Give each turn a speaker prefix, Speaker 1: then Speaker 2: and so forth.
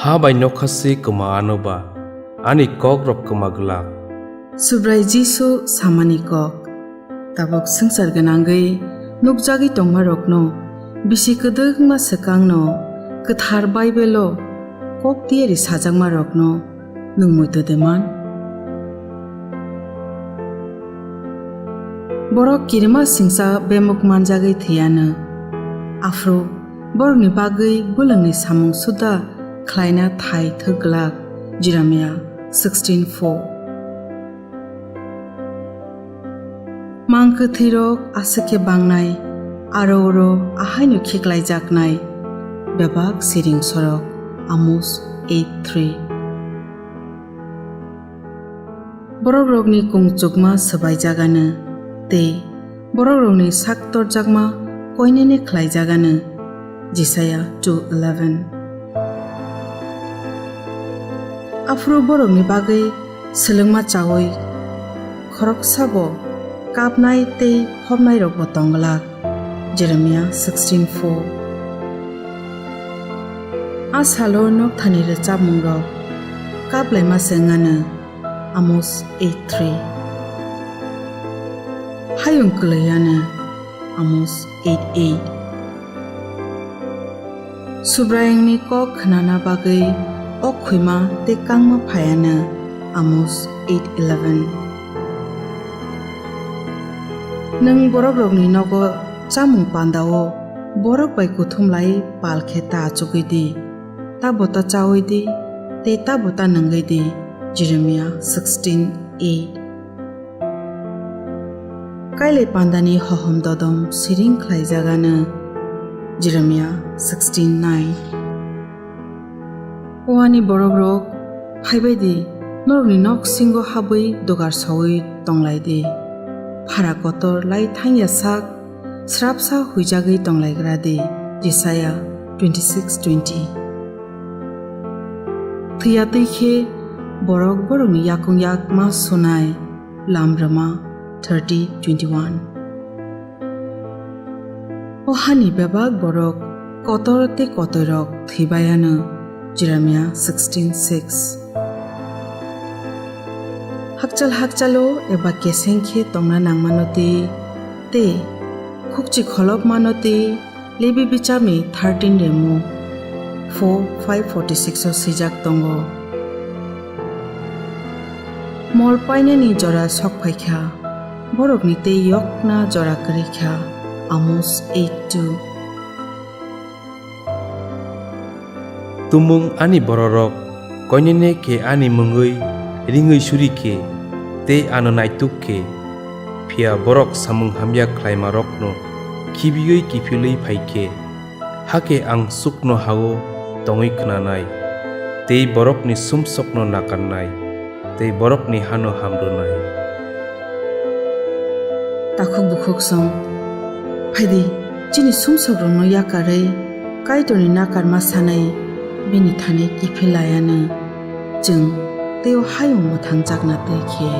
Speaker 1: ha bai nokhasi kuma anoba ani kok rok kuma glak
Speaker 2: Subrai Jisu samani kok tabok sangsar ganangai nukjagi tongma rokno bisi kedegma sekangno kethar Bible kok tieri sajangma rokno nungmoito deman borok kirima singsa bemuk manjagai thiyana afro borokni bagai bulangni samung suda khlaina thai thoglak Jeremiah 16:4 Mangke thirok asake bangnai aro ahainu khiklai jaknai bebak siring sorok Amos 8:3 Borok rokni kungchukma sabai jagana te borok rokni saktor jakma koinene khlai jagana Jesaja 2:11 Afro borokni bagai selengma chawoi khorok sabo kapnai te hobnai rokbo tonglak Jeremiah 16:4 Asalo nok thani re chamung rok kaplai ma sengana Amos 8:3 Hayung klayana Amos 8:8 Subrayangni kok khnana bagai okhuima te kangma phayana Amos 8:11 Nang borok rokni nogo chamung pandao borok bai kuthumlai palkheta achugidi ta bota chaoidi te ta bota nangaidi Jeremiah 16:8 Kaile pandani hohom dodom siring khlai jagana Jeremiah 16:9 Oani borok rok phaibaidi norni nok singo habui dogar sawui tonglaidi Phara kotor lai thangya sak srapsa huijagi tonglaigradi Jesaja 26:20 Thiya tikhe borok borokni yakung yak ma sunai Lambrama 30:21 Ohani bebak borok kotorote kotorok thibayana Jeremiah 16:6 Hakchalo eba kesengkhe tongna nangmanoti te khukchi kholop manoti lebi bichami 13 remu 4:5-46 o sijak tongo mol paine ni jora sokphaikha borokni te yokna jora karikha Amos 8:2
Speaker 1: Tumung ani bororok koinene ke ani mungui ringui suri ke te anonai tukke phia borok samung hamya khlaima rokno khibiyoi kifilei phaike hake ang sukno hago tongoi khnanai te borokni sumsokno nakarnai te borokni hano hamrunai
Speaker 2: takhuk bukhuk song phaidi chini sumsok rongno yakarei kaitoni nakar ma sanai bini thane kifilayana jeng teo hayung mothang jakna te khe